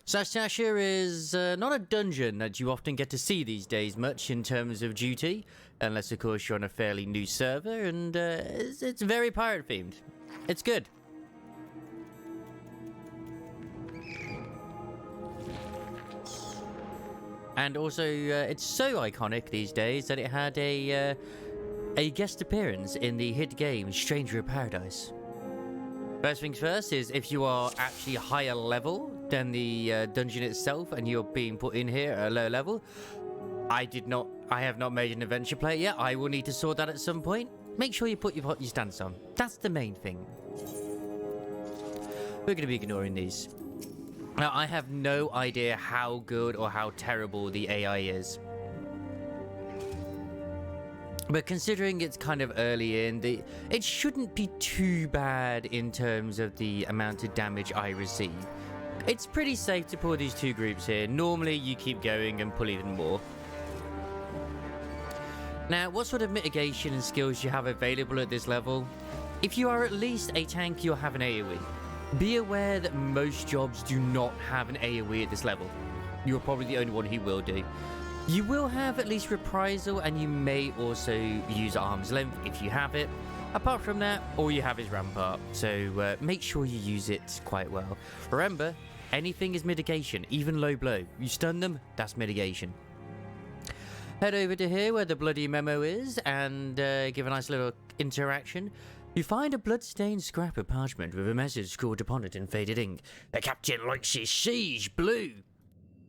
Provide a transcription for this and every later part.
Satasha is not a dungeon that you often get to see these days much in terms of duty, unless of course you're on a fairly new server, and it's very pirate themed. It's good. And also, it's so iconic these days that it had a guest appearance in the hit game Stranger of Paradise. First things first is if you are actually higher level than the dungeon itself and you're being put in here at a low level, I have not made an adventure play yet. I will need to sort that at some point. Make sure you put your stance on. That's the main thing. We're going to be ignoring these. Now, I have no idea how good or how terrible the AI is. But considering it's kind of early in, it shouldn't be too bad in terms of the amount of damage I receive. It's pretty safe to pull these two groups here. Normally, you keep going and pull even more. Now, what sort of mitigation and skills do you have available at this level? If you are at least a tank, you'll have an AoE. Be aware that most jobs do not have an AoE at this level. You're probably the only one who will do. You will have at least reprisal, and you may also use arm's length if you have it. Apart from that, all you have is rampart, so make sure you use it quite well. Remember, anything is mitigation, even low blow. You stun them, that's mitigation. Head over to here where the bloody memo is, and give a nice little interaction. You find a blood-stained scrap of parchment with a message scrawled upon it in faded ink. The captain likes his siege blue.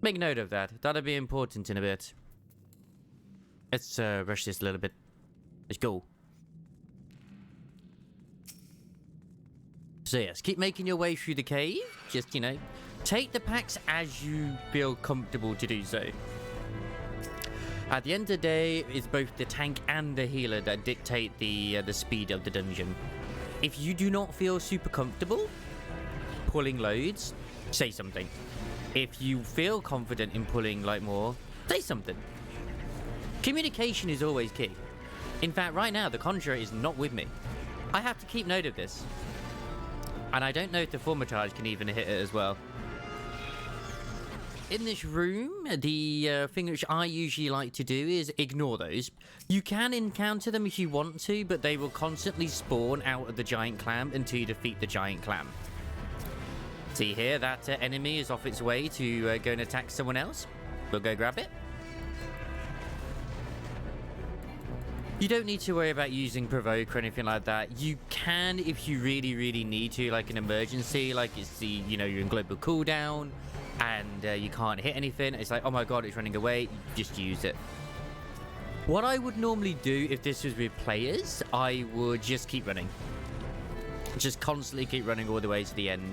Make note of that. That'll be important in a bit. Let's rush this a little bit. Let's go. So yes, keep making your way through the cave. Just, you know, take the packs as you feel comfortable to do so. At the end of the day, it's both the tank and the healer that dictate the speed of the dungeon. If you do not feel super comfortable pulling loads, say something. If you feel confident in pulling like more, say something. Communication is always key. In fact, right now, the Conjurer is not with me. I have to keep note of this. And I don't know if the Formatage can even hit it as well. In this room, the thing which I usually like to do is ignore those. You can encounter them if you want to, but they will constantly spawn out of the giant clam until you defeat the giant clam. See here, that enemy is off its way to go and attack someone else. We'll go grab it. You don't need to worry about using provoke or anything like that. You can if you really, really need to, like an emergency, like it's the, you know, you're in global cooldown and you can't hit anything. It's like, oh my god, it's running away. Just use it. What I would normally do if this was with players, I would just keep running. Just constantly keep running all the way to the end.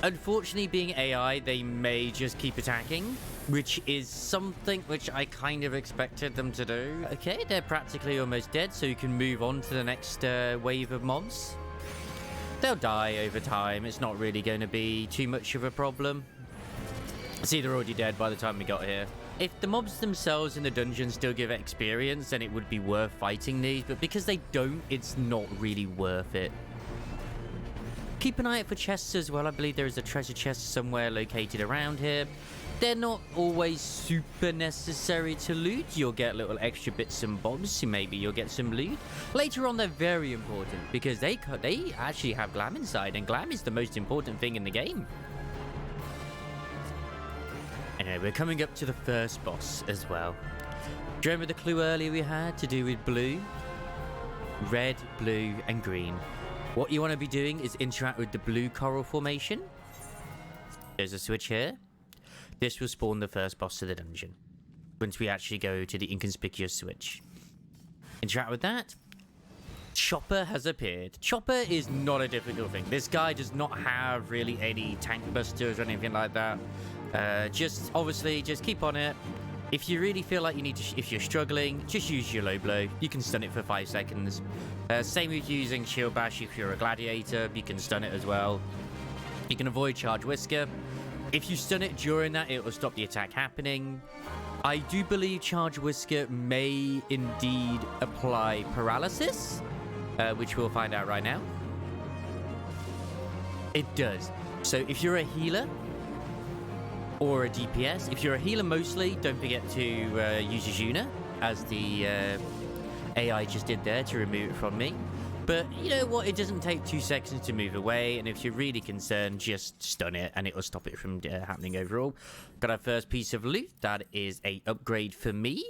Unfortunately, being AI, they may just keep attacking, which is something which I kind of expected them to do. Okay, they're practically almost dead, so you can move on to the next wave of mobs. They'll die over time. It's not really going to be too much of a problem. See, they're already dead by the time we got here. If the mobs themselves in the dungeon still give experience, then it would be worth fighting these, but because they don't, it's not really worth it. Keep an eye out for chests as well. I believe there is a treasure chest somewhere located around here. They're not always super necessary to loot. You'll get little extra bits and bobs. Maybe you'll get some loot. Later on, they're very important because they actually have glam inside, and glam is the most important thing in the game. Anyway, we're coming up to the first boss as well. Do you remember the clue earlier we had to do with blue? Red, blue, and green. What you want to be doing is interact with the blue coral formation. There's a switch here. This will spawn the first boss of the dungeon once we actually go to the inconspicuous switch. Interact with that. Chopper has appeared. Chopper is not a difficult thing. This guy does not have really any tank busters or anything like that. Just obviously just keep on it. If you really feel like you need to, if you're struggling, just use your low blow. You can stun it for 5 seconds. Same with using shield bash if you're a gladiator. You can stun it as well. You can avoid charge whisker. If you stun it during that, it will stop the attack happening. I do believe charge whisker may indeed apply paralysis, which we'll find out right now. It does. So if you're a healer, or a DPS. If you're a healer mostly, don't forget to use Yuna, as the AI just did there to remove it from me. But you know what? It doesn't take 2 seconds to move away, and if you're really concerned, just stun it, and it will stop it from happening overall. Got our first piece of loot. That is a upgrade for me,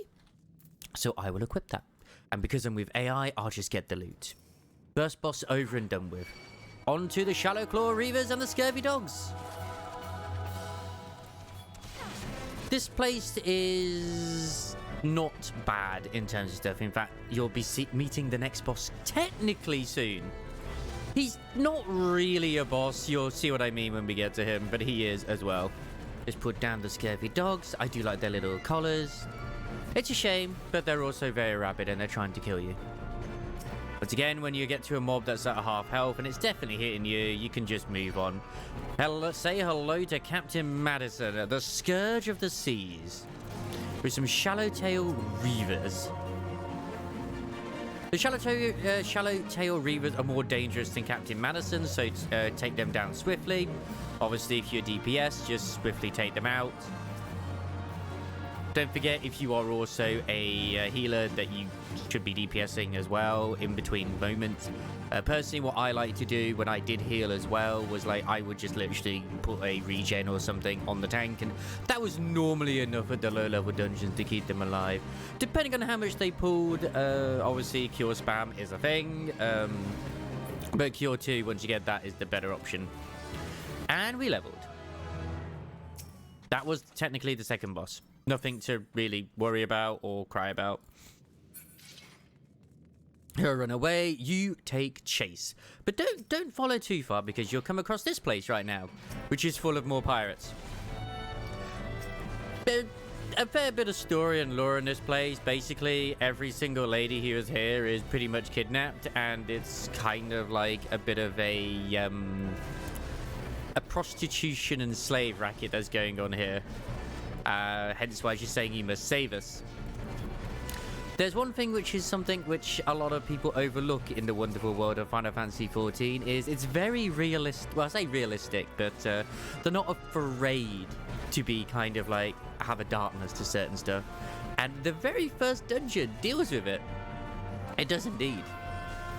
so I will equip that. And because I'm with AI, I'll just get the loot. First boss over and done with. On to the Shallow Claw Reavers and the Scurvy Dogs. This place is not bad in terms of stuff. In fact, you'll be meeting the next boss technically soon. He's not really a boss. You'll see what I mean when we get to him, but he is as well. Just put down the Scurvy Dogs. I do like their little collars. It's a shame, but they're also very rabid and they're trying to kill you. But again, when you get to a mob that's at a half health and it's definitely hitting you, you can just move on. Say hello to Captain Madison, the Scourge of the Seas, with some Shallowtail Reavers. The Shallowtail Reavers are more dangerous than Captain Madison, so take them down swiftly. Obviously, if you're DPS, just swiftly take them out. Don't forget, if you are also a healer, that you should be DPSing as well in between moments. Personally, what I like to do when I did heal as well was like I would just literally put a regen or something on the tank, and that was normally enough at the low level dungeons to keep them alive. Depending on how much they pulled, obviously cure spam is a thing, but cure 2, once you get that, is the better option. And we leveled. That was technically the second boss. Nothing to really worry about or cry about. He'll run away. You take chase. But don't follow too far, because you'll come across this place right now, which is full of more pirates. A fair bit of story and lore in this place. Basically, every single lady who is here is pretty much kidnapped, and it's kind of like a bit of a prostitution and slave racket that's going on here. Hence why she's saying you must save us. There's one thing which is something which a lot of people overlook in the wonderful world of Final Fantasy XIV is it's very realistic. Well, I say realistic, but they're not afraid to be kind of like have a darkness to certain stuff. And the very first dungeon deals with it. It does indeed.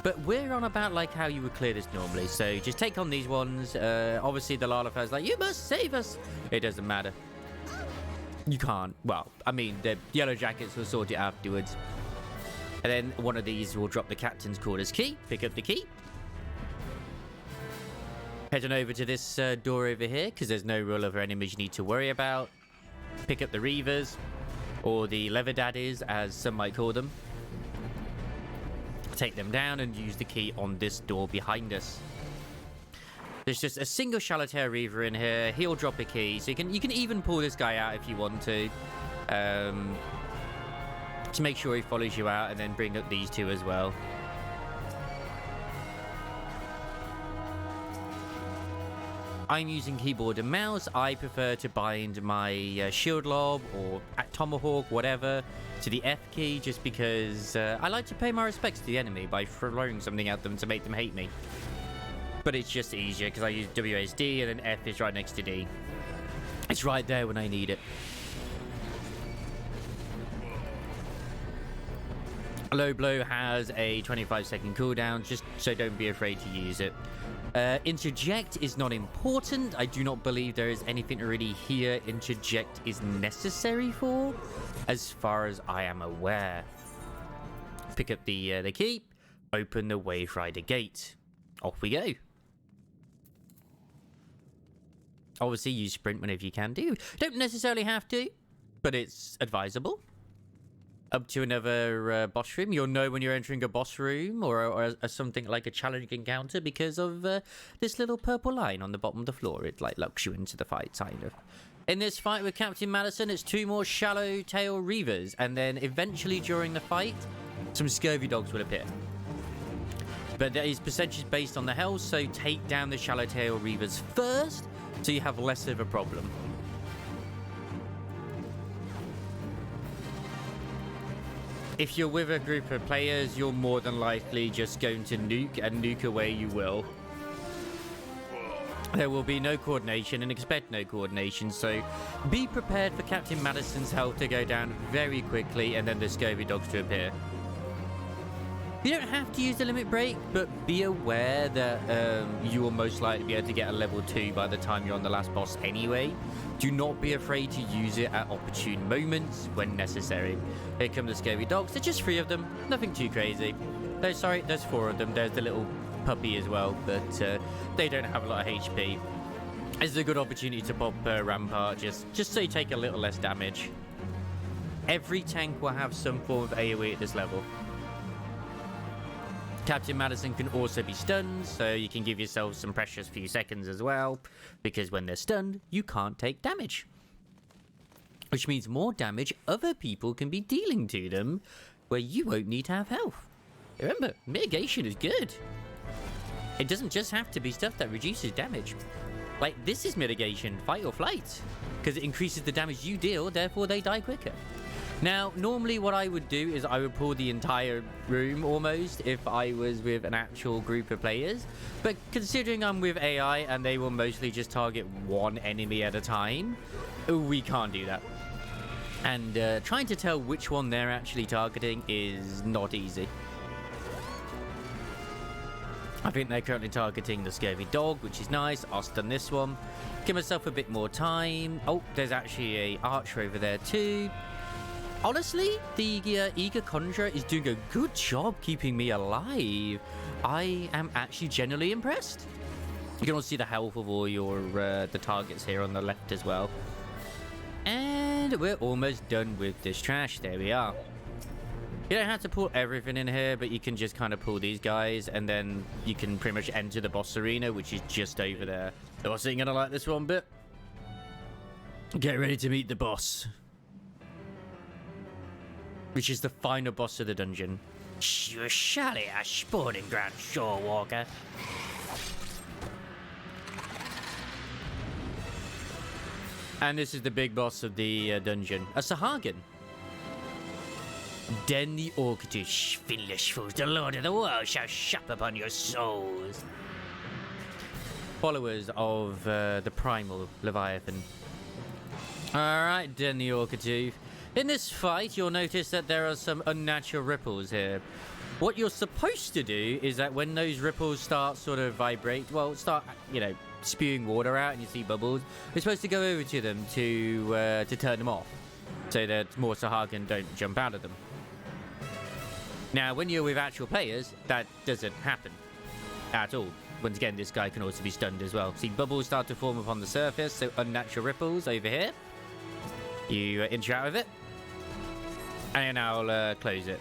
But we're on about like how you would clear this normally. So just take on these ones. Obviously the Lalafell's like, you must save us. It doesn't matter. You can't. Well, I mean, the yellow jackets will sort it afterwards. And then one of these will drop the captain's quarters key. Pick up the key. Head on over to this door over here, because there's no real other enemies you need to worry about. Pick up the Reavers, or the Leather Daddies, as some might call them. Take them down and use the key on this door behind us. There's just a single Shallowtail Reaver in here. He'll drop a key, so you can even pull this guy out if you want to make sure he follows you out, and then bring up these two as well. I'm using keyboard and mouse. I prefer to bind my shield lob or tomahawk, whatever, to the F key, just because I like to pay my respects to the enemy by throwing something at them to make them hate me. But it's just easier because I use WSD and then F is right next to D. It's right there when I need it. Low Blow has a 25-second cooldown, just so don't be afraid to use it. Interject is not important. I do not believe there is anything really here Interject is necessary for, as far as I am aware. Pick up the key, open the Wave Rider gate. Off we go. Obviously, use sprint whenever you can do. Don't necessarily have to, but it's advisable. Up to another boss room. You'll know when you're entering a boss room or something like a challenging encounter because of this little purple line on the bottom of the floor. It like locks you into the fight, kind of. In this fight with Captain Madison, it's 2 more Shallowtail Reavers, and then eventually during the fight, some Scurvy Dogs will appear. But there is percentage based on the health, so take down the Shallowtail Reavers first, so you have less of a problem. If you're with a group of players, you're more than likely just going to nuke and nuke away you will. There will be no coordination, and expect no coordination, so be prepared for Captain Madison's health to go down very quickly and then the Scurvy Dogs to appear. You don't have to use the limit break, but be aware that you will most likely be able to get a level 2 by the time you're on the last boss anyway. Do not be afraid to use it at opportune moments when necessary. Here come the Scurvy Dogs. There's just 3 of them, nothing too crazy. No, sorry, there's 4 of them. There's the little puppy as well, but they don't have a lot of HP. It's a good opportunity to pop Rampart just so you take a little less damage. Every tank will have some form of AoE at this level. Captain Madison can also be stunned, so you can give yourself some precious few seconds as well, because when they're stunned, you can't take damage. Which means more damage other people can be dealing to them, where you won't need to have health. Remember, mitigation is good. It doesn't just have to be stuff that reduces damage. Like, this is mitigation, fight or flight, because it increases the damage you deal, therefore they die quicker. Now, normally what I would do is I would pull the entire room almost if I was with an actual group of players. But considering I'm with AI and they will mostly just target one enemy at a time, we can't do that. And trying to tell which one they're actually targeting is not easy. I think they're currently targeting the Scurvy Dog, which is nice. I'll stun this one. Give myself a bit more time. Oh, there's actually a archer over there too. Honestly, the Eager Conjurer is doing a good job keeping me alive. I am actually genuinely impressed. You can also see the health of all your the targets here on the left as well. And we're almost done with this trash. There we are. You don't have to pull everything in here, but you can just kind of pull these guys, and then you can pretty much enter the boss arena, which is just over there. So I was gonna like this one bit. Get ready to meet the boss, which is the final boss of the dungeon. Surely a sporting ground, Shore Walker. And this is the big boss of the dungeon, a Sahagin. Den the Orcish, Finlish fools, the Lord of the World shall sup upon your souls. Followers of the primal Leviathan. Alright, Den the Orcish. In this fight, you'll notice that there are some unnatural ripples here. What you're supposed to do is that when those ripples start sort of start, you know, spewing water out and you see bubbles, you're supposed to go over to them to turn them off, so that more Sahagin don't jump out of them. Now, when you're with actual players, that doesn't happen at all. Once again, this guy can also be stunned as well. See, bubbles start to form upon the surface, so unnatural ripples over here. You interact with it, and I'll close it.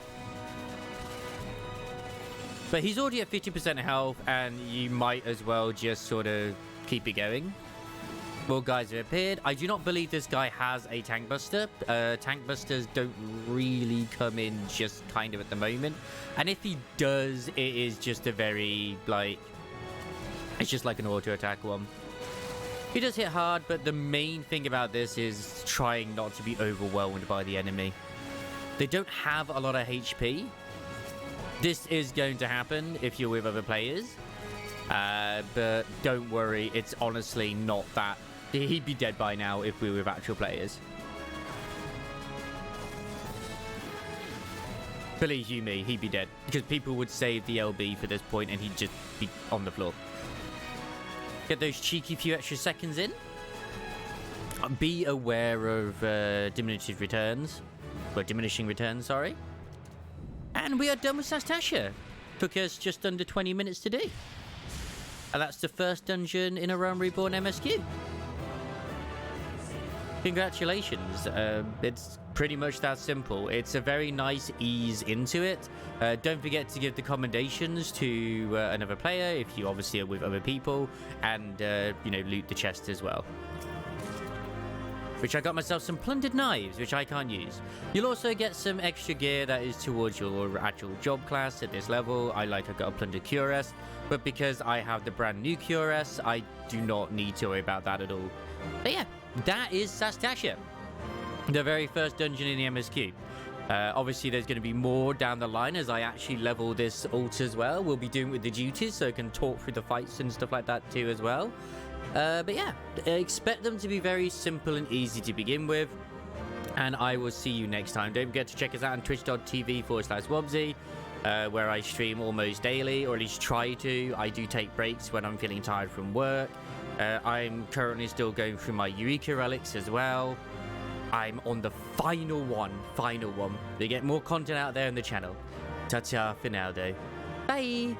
But he's already at 50% health, and you might as well just sort of keep it going. More guys have appeared. I do not believe this guy has a tank buster. Tank busters don't really come in just kind of at the moment. And if he does, it is just a very, like, it's just like an auto attack one. He does hit hard, but the main thing about this is trying not to be overwhelmed by the enemy. They don't have a lot of HP. This is going to happen if you're with other players. But don't worry, it's honestly not that. He'd be dead by now if we were with actual players. Believe you me, he'd be dead. Because people would save the LB for this point and he'd just be on the floor. Get those cheeky few extra seconds in. Be aware of diminishing returns, sorry. And we are done with Satasha. Took us just under 20 minutes to do. And that's the first dungeon in a Realm Reborn MSQ. Congratulations. It's pretty much that simple. It's a very nice ease into it. Don't forget to give the commendations to another player if you obviously are with other people, and you know, loot the chest as well. Which I got myself some plundered knives, which I can't use. You'll also get some extra gear that is towards your actual job class at this level. I got a plundered cuirass, but because I have the brand new cuirass, I do not need to worry about that at all. But yeah, that is Satasha, the very first dungeon in the MSQ. Obviously, there's going to be more down the line as I actually level this ult as well. We'll be doing with the duties, so I can talk through the fights and stuff like that too as well. But yeah, expect them to be very simple and easy to begin with. And I will see you next time. Don't forget to check us out on twitch.tv/Wobsy, where I stream almost daily, or at least try to. I do take breaks when I'm feeling tired from work. I'm currently still going through my Eureka relics as well. I'm on the final one. To get more content out there on the channel. Ta-ta for now, though. Bye!